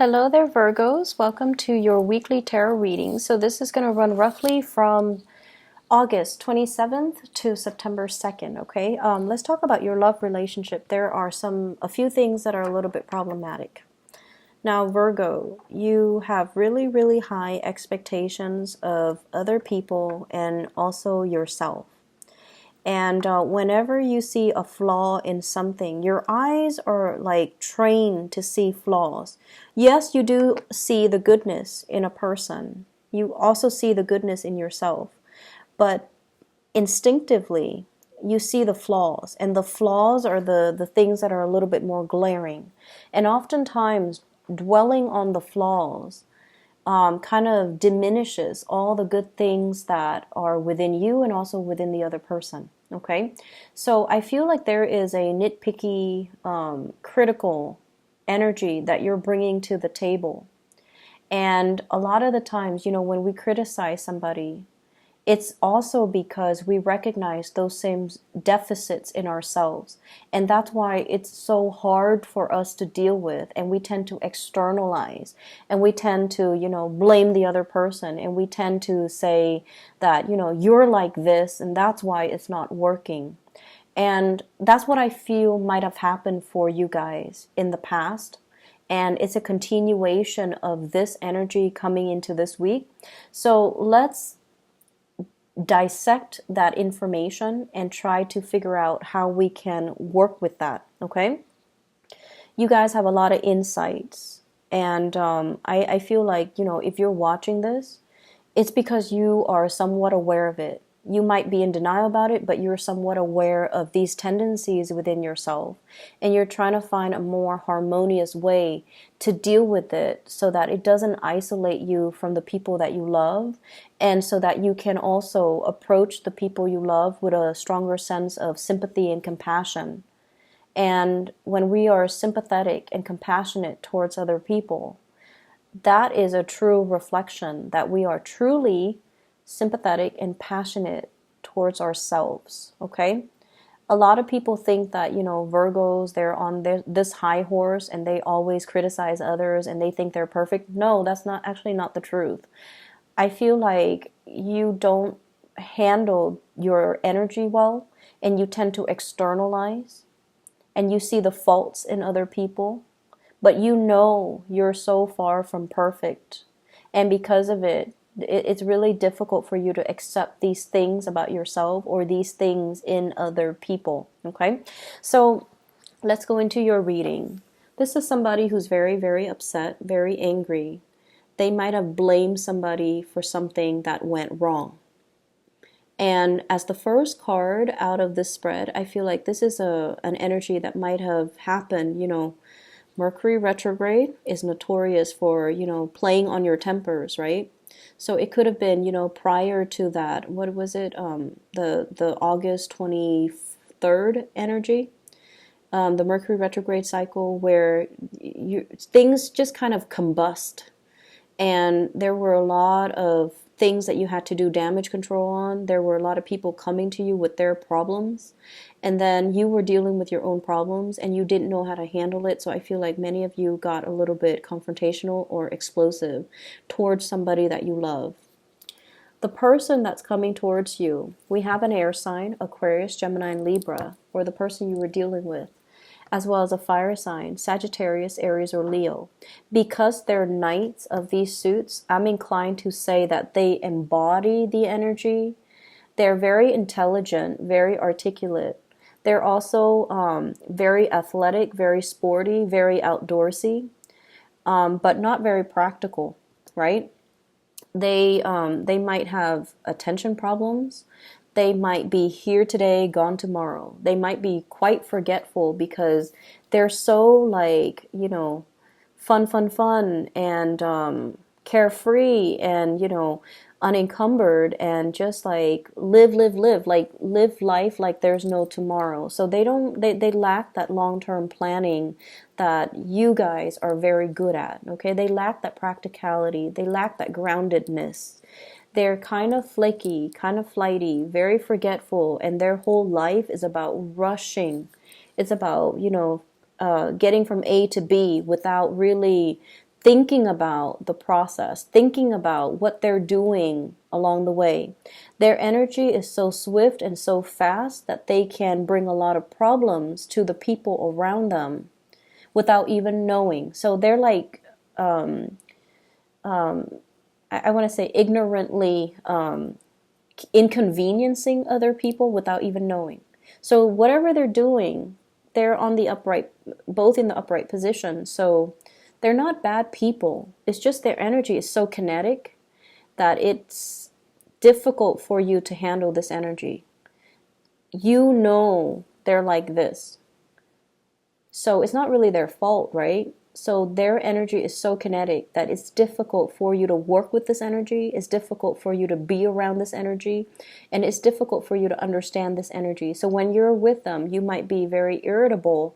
Hello there, Virgos. Welcome to your weekly tarot reading. So this is going to run roughly from August 27th to September 2nd, okay? Let's talk about your love relationship. There are a few things that are a little bit problematic. Now, Virgo, you have really, really high expectations of other people and also yourself. And whenever you see a flaw in something, your eyes are like trained to see flaws. Yes, you do see the goodness in a person. You also see the goodness in yourself. But instinctively, you see the flaws. And the flaws are the things that are a little bit more glaring. And oftentimes, dwelling on the flaws kind of diminishes all the good things that are within you and also within the other person. Okay, so I feel like there is a nitpicky, critical energy that you're bringing to the table. And a lot of the times, when we criticize somebody, it's also because we recognize those same deficits in ourselves. And that's why it's so hard for us to deal with. And we tend to externalize. And we tend to, blame the other person. And we tend to say that, you're like this and that's why it's not working. And that's what I feel might have happened for you guys in the past. And it's a continuation of this energy coming into this week. So let's dissect that information and try to figure out how we can work with that, okay? You guys have a lot of insights, and I feel like, if you're watching this, it's because you are somewhat aware of it. You might be in denial about it, but you're somewhat aware of these tendencies within yourself. And you're trying to find a more harmonious way to deal with it so that it doesn't isolate you from the people that you love. And so that you can also approach the people you love with a stronger sense of sympathy and compassion. And when we are sympathetic and compassionate towards other people, that is a true reflection that we are truly sympathetic and passionate towards ourselves, okay? A lot of people think that, Virgos, they're on this high horse and they always criticize others and they think they're perfect. No, that's not the truth. I feel like you don't handle your energy well and you tend to externalize and you see the faults in other people, but you're so far from perfect. And because of it, it's really difficult for you to accept these things about yourself or these things in other people, okay? So let's go into your reading. This is somebody who's very, very upset, very angry. They might have blamed somebody for something that went wrong. And as the first card out of this spread, I feel like this is an energy that might have happened, Mercury retrograde is notorious for, playing on your tempers, right? So it could have been, prior to that, what was it? The August 23rd energy, the Mercury retrograde cycle where things just kind of combust. And there were a lot of things that you had to do damage control on. There were a lot of people coming to you with their problems. And then you were dealing with your own problems and you didn't know how to handle it. So I feel like many of you got a little bit confrontational or explosive towards somebody that you love. The person that's coming towards you, we have an air sign, Aquarius, Gemini, and Libra, or the person you were dealing with, as well as a fire sign, Sagittarius, Aries, or Leo. Because they're knights of these suits, I'm inclined to say that they embody the energy. They're very intelligent, very articulate. They're also very athletic, very sporty, very outdoorsy, but not very practical, right? They might have attention problems. They might be here today, gone tomorrow. They might be quite forgetful because they're so like, fun, and carefree and, unencumbered and just like live life like there's no tomorrow. So they lack that long-term planning that you guys are very good at, okay? They lack that practicality. They lack that groundedness. They're kind of flaky, kind of flighty, very forgetful, and their whole life is about rushing. It's about, getting from A to B without really thinking about the process, thinking about what they're doing along the way. Their energy is so swift and so fast that they can bring a lot of problems to the people around them without even knowing. So they're like, I want to say ignorantly inconveniencing other people without even knowing. So whatever they're doing, they're on the upright, both in the upright position. So they're not bad people. It's just their energy is so kinetic that it's difficult for you to handle this energy. You know they're like this. So it's not really their fault, right? So their energy is so kinetic that it's difficult for you to work with this energy. It's difficult for you to be around this energy. And it's difficult for you to understand this energy. So when you're with them, you might be very irritable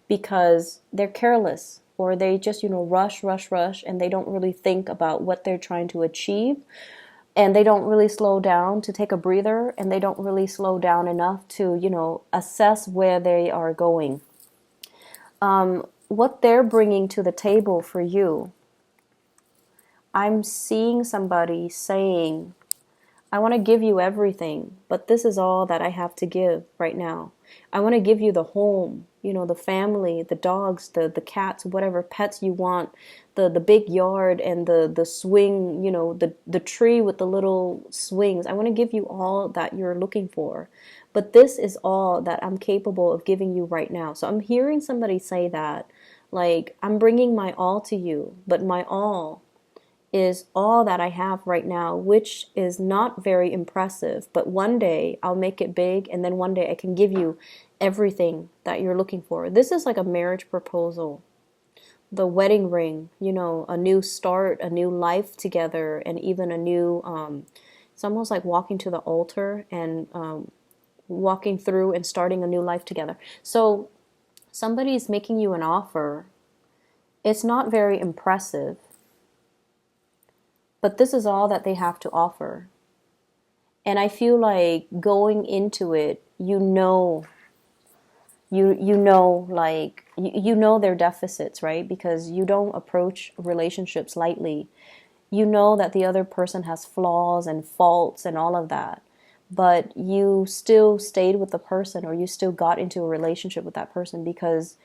because they're careless, or they just, rush, and they don't really think about what they're trying to achieve. And they don't really slow down to take a breather, and they don't really slow down enough to, assess where they are going. What they're bringing to the table for you, I'm seeing somebody saying, I want to give you everything, but this is all that I have to give right now. I want to give you the home, the family, the dogs, the cats, whatever pets you want, the big yard and the swing, the tree with the little swings. I want to give you all that you're looking for. But this is all that I'm capable of giving you right now. So I'm hearing somebody say that, like, I'm bringing my all to you, but my all is all that I have right now, which is not very impressive. But one day I'll make it big, and then one day I can give you everything that you're looking for. This is like a marriage proposal, the wedding ring, a new start, a new life together, and even a new, it's almost like walking to the altar and walking through and starting a new life together. So somebody's making you an offer. It's not very impressive, but this is all that they have to offer. And I feel like going into it, you know their deficits, right? Because you don't approach relationships lightly. You know that the other person has flaws and faults and all of that, but you still stayed with the person, or you still got into a relationship with that person because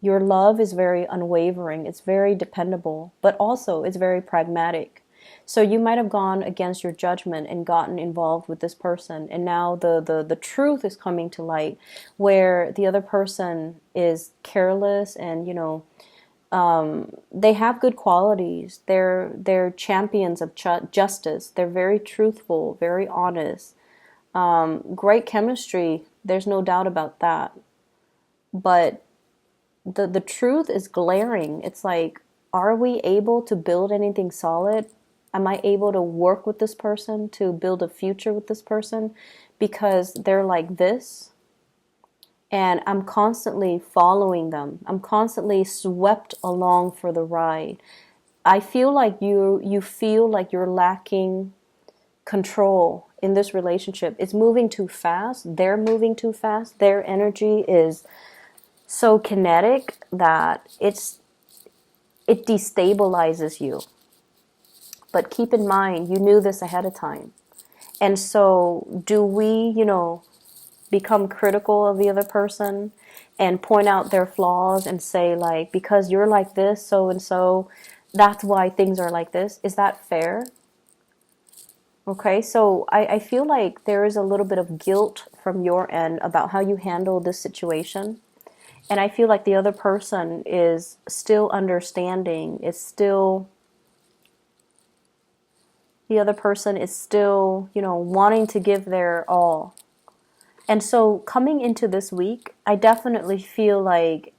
your love is very unwavering. It's very dependable, but also it's very pragmatic. So you might have gone against your judgment and gotten involved with this person, and now the truth is coming to light, where the other person is careless and they have good qualities. They're champions of justice. They're very truthful, very honest. Great chemistry. There's no doubt about that. But the truth is glaring. It's like, are we able to build anything solid? Am I able to work with this person, to build a future with this person? Because they're like this, and I'm constantly following them. I'm constantly swept along for the ride. I feel like you feel like you're lacking control in this relationship. It's moving too fast. They're moving too fast. Their energy is so kinetic that it destabilizes you. But keep in mind, you knew this ahead of time. And so do we, become critical of the other person and point out their flaws and say, like, because you're like this, so and so, that's why things are like this? Is that fair? Okay, so I feel like there is a little bit of guilt from your end about how you handle this situation. And I feel like the other person is still understanding, the other person is still, wanting to give their all. And so coming into this week, I definitely feel like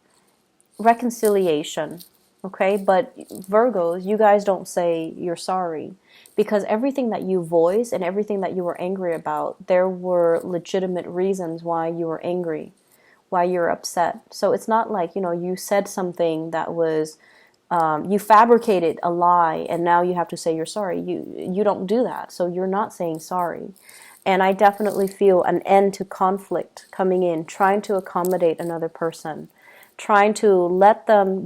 reconciliation, okay? But Virgos, you guys don't say you're sorry, because everything that you voice and everything that you were angry about, there were legitimate reasons why you were angry, why you're upset. So it's not like, you said something that was you fabricated a lie and now you have to say you're sorry. You don't do that. So you're not saying sorry. And I definitely feel an end to conflict coming in, trying to accommodate another person, trying to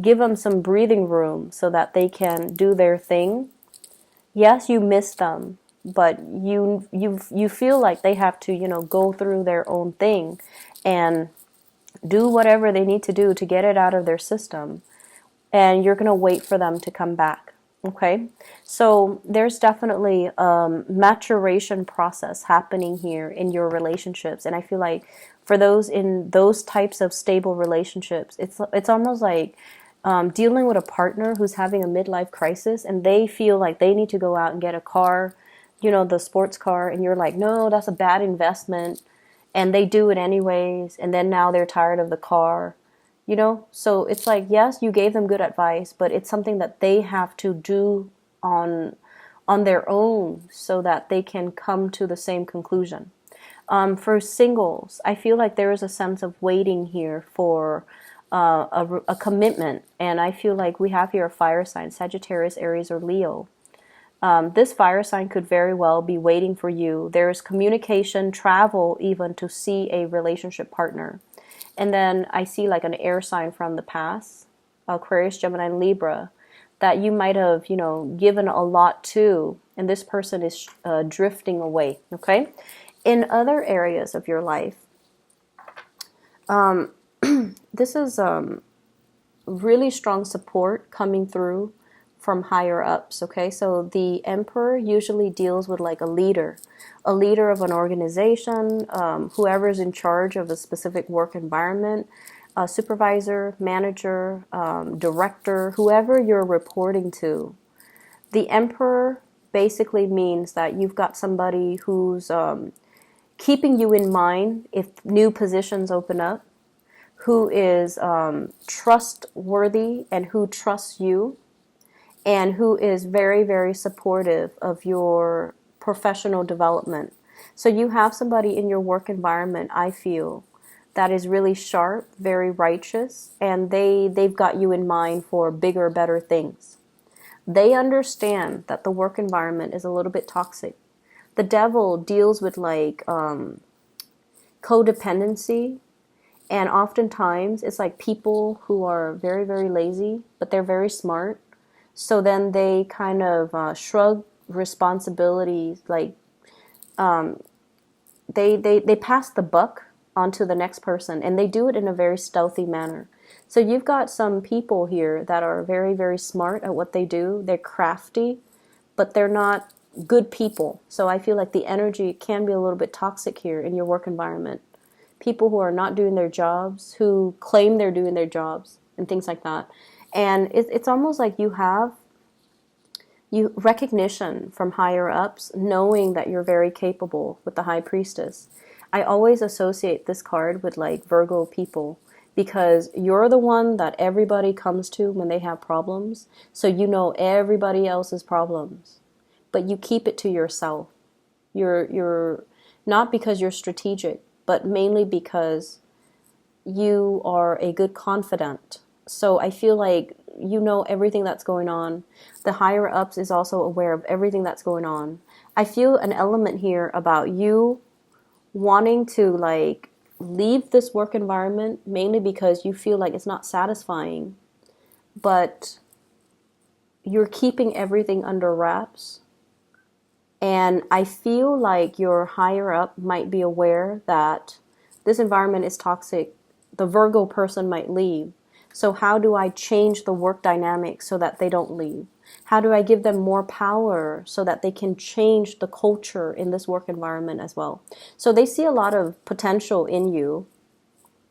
give them some breathing room so that they can do their thing. Yes, you miss them, but you feel like they have to, go through their own thing and do whatever they need to do to get it out of their system. And you're going to wait for them to come back. Okay? So there's definitely a maturation process happening here in your relationships. And I feel like for those in those types of stable relationships, it's almost like dealing with a partner who's having a midlife crisis and they feel like they need to go out and get a car, the sports car, and you're like, no, that's a bad investment. And they do it anyways. And then now they're tired of the car. So it's like, yes, you gave them good advice, but it's something that they have to do on their own so that they can come to the same conclusion. For singles, I feel like there is a sense of waiting here for a commitment, and I feel like we have here a fire sign, Sagittarius, Aries, or Leo. This fire sign could very well be waiting for you. There's communication, travel, even to see a relationship partner. And then I see like an air sign from the past, Aquarius, Gemini, and Libra, that you might have, given a lot to, and this person is drifting away, okay? In other areas of your life, this is really strong support coming through from higher ups, okay? So the Emperor usually deals with like a leader of an organization, whoever's in charge of a specific work environment, a supervisor, manager, director, whoever you're reporting to. The Emperor basically means that you've got somebody who's keeping you in mind if new positions open up, who is trustworthy and who trusts you, and who is very, very supportive of your professional development. So you have somebody in your work environment, I feel, that is really sharp, very righteous, and they've got you in mind for bigger, better things. They understand that the work environment is a little bit toxic. The devil deals with like codependency, and oftentimes it's like people who are very, very lazy, but they're very smart. So then they kind of shrug responsibilities, like they pass the buck onto the next person, and they do it in a very stealthy manner. So you've got some people here that are very, very smart at what they do. They're crafty, but they're not good people. So I feel like the energy can be a little bit toxic here in your work environment. People who are not doing their jobs, who claim they're doing their jobs, and things like that. And it's almost like you recognition from higher ups, knowing that you're very capable with the High Priestess. I always associate this card with like Virgo people, because you're the one that everybody comes to when they have problems. So you know everybody else's problems, but you keep it to yourself. You're not because you're strategic, but mainly because you are a good confidant. So I feel like you know everything that's going on. The higher ups is also aware of everything that's going on. I feel an element here about you wanting to like leave this work environment mainly because you feel like it's not satisfying, but you're keeping everything under wraps. And I feel like your higher up might be aware that this environment is toxic. The Virgo person might leave. So how do I change the work dynamic so that they don't leave? How do I give them more power so that they can change the culture in this work environment as well? So they see a lot of potential in you.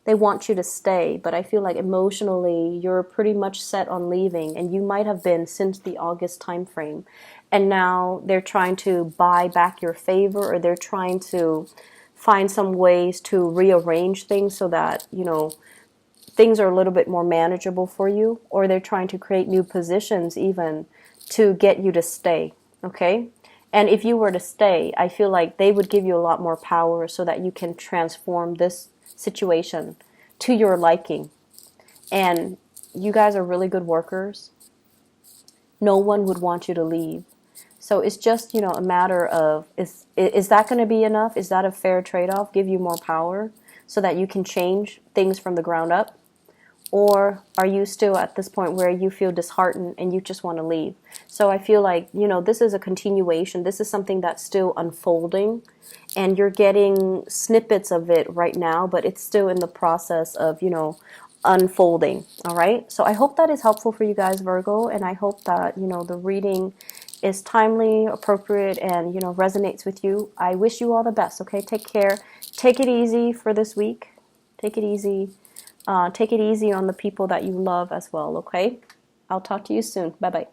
They want you to stay, but I feel like emotionally you're pretty much set on leaving, and you might have been since the August time frame. And now they're trying to buy back your favor, or they're trying to find some ways to rearrange things so that, things are a little bit more manageable for you, or they're trying to create new positions even to get you to stay, okay? And if you were to stay, I feel like they would give you a lot more power so that you can transform this situation to your liking. And you guys are really good workers. No one would want you to leave. So it's just, a matter of, is that going to be enough? Is that a fair trade-off? Give you more power so that you can change things from the ground up? Or are you still at this point where you feel disheartened and you just want to leave? So I feel like, this is a continuation. This is something that's still unfolding, and you're getting snippets of it right now, but it's still in the process of, unfolding. All right. So I hope that is helpful for you guys, Virgo, and I hope that, the reading is timely, appropriate, and, resonates with you. I wish you all the best. Okay. Take care. Take it easy for this week. Take it easy. Take it easy on the people that you love as well, okay? I'll talk to you soon. Bye-bye.